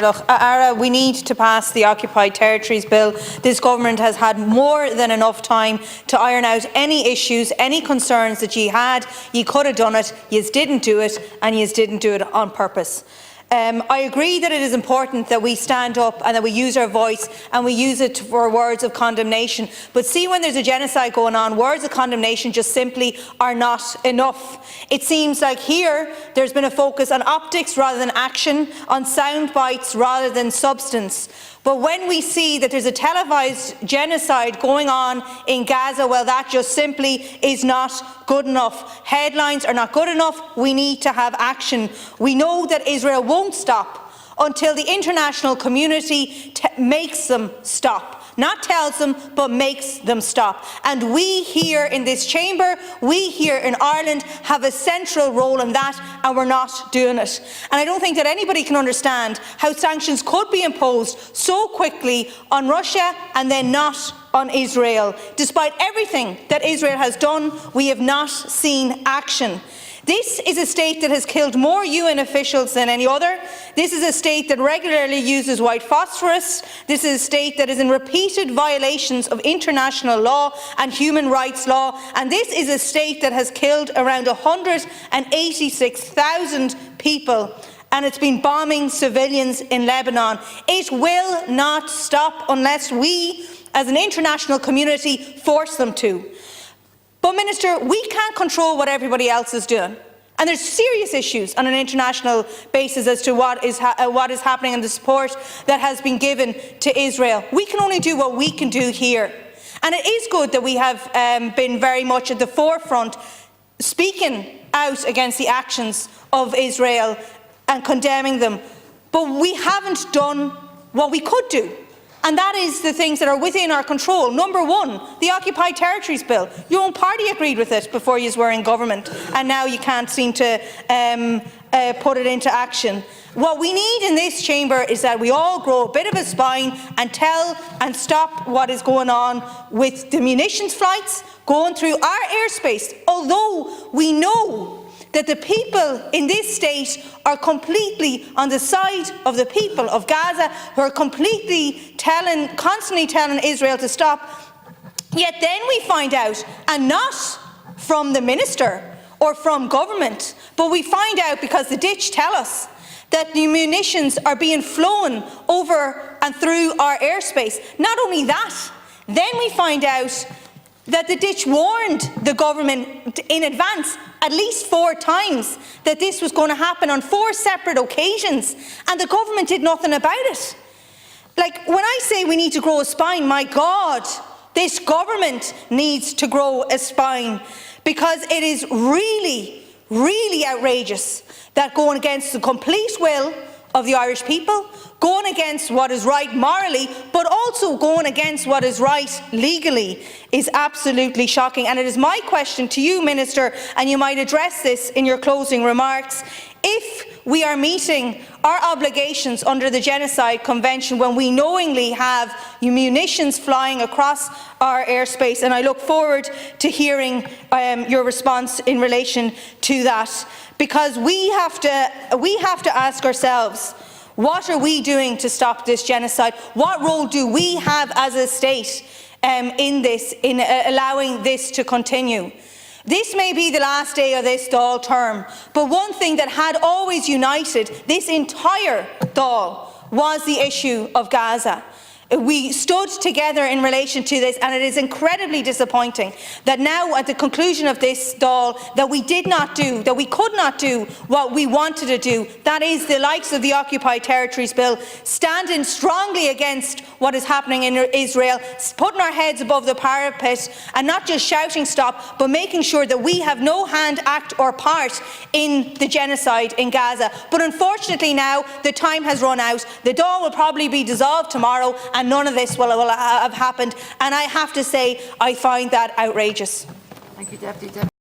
Look, Ara, we need to pass the Occupied Territories Bill. This government has had more than enough time to iron out any issues, any concerns that ye had. Ye could have done it, ye didn't do it, and ye didn't do it on purpose. I agree that it is important that we stand up and that we use our voice and we use it for words of condemnation. But see, when there's a genocide going on, words of condemnation just simply are not enough. It seems like here there's been a focus on optics rather than action, on sound bites rather than substance. But when we see that there's a televised genocide going on in Gaza, well, that just simply is not good enough. Headlines are not good enough. We need to have action. We know that Israel won't stop until the international community makes them stop. Not tells them, but makes them stop. And we here in this chamber, we here in Ireland have a central role in that, and we're not doing it. And I don't think that anybody can understand how sanctions could be imposed so quickly on Russia and then not on Israel. Despite everything that Israel has done, we have not seen action. This is a state that has killed more UN officials than any other. This is a state that regularly uses white phosphorus. This is a state that is in repeated violations of international law and human rights law. And this is a state that has killed around 186,000 people. And it's been bombing civilians in Lebanon. It will not stop unless we, as an international community, force them to. But, Minister, we can't control what everybody else is doing. And there's serious issues on an international basis as to what is happening and the support that has been given to Israel. We can only do what we can do here. And it is good that we have been very much at the forefront speaking out against the actions of Israel and condemning them. But we haven't done what we could do. And that is the things that are within our control. Number one, the Occupied Territories Bill. Your own party agreed with it before you were in government, and now you can't seem to put it into action. What we need in this chamber is that we all grow a bit of a spine and tell and stop what is going on with the munitions flights going through our airspace, although we know that the people in this state are completely on the side of the people of Gaza, who are constantly telling Israel to stop. Yet then we find out, and not from the minister or from government, but we find out because the ditch tell us that the munitions are being flown over and through our airspace. Not only that, then we find out that the ditch warned the government in advance at least 4 times that this was going to happen on 4 separate occasions, and the government did nothing about it. Like, when I say we need to grow a spine, my God, this government needs to grow a spine, because it is really, really outrageous that going against the complete will of the Irish people, going against what is right morally, but also going against what is right legally, is absolutely shocking. And it is my question to you, Minister, and you might address this in your closing remarks: if we are meeting our obligations under the Genocide Convention when we knowingly have munitions flying across our airspace, and I look forward to hearing your response in relation to that, because we have to ask ourselves, what are we doing to stop this genocide? What role do we have as a state in allowing this to continue? This may be the last day of this Dáil term, but one thing that had always united this entire Dáil was the issue of Gaza. We stood together in relation to this, and it is incredibly disappointing that now, at the conclusion of this Dáil, that we did not do, that we could not do what we wanted to do. That is the likes of the Occupied Territories Bill, standing strongly against what is happening in Israel, putting our heads above the parapet, and not just shouting stop, but making sure that we have no hand, act or part in the genocide in Gaza. But unfortunately now, the time has run out. The Dáil will probably be dissolved tomorrow, and none of this will have happened, and I have to say I find that outrageous. Thank you, Deputy.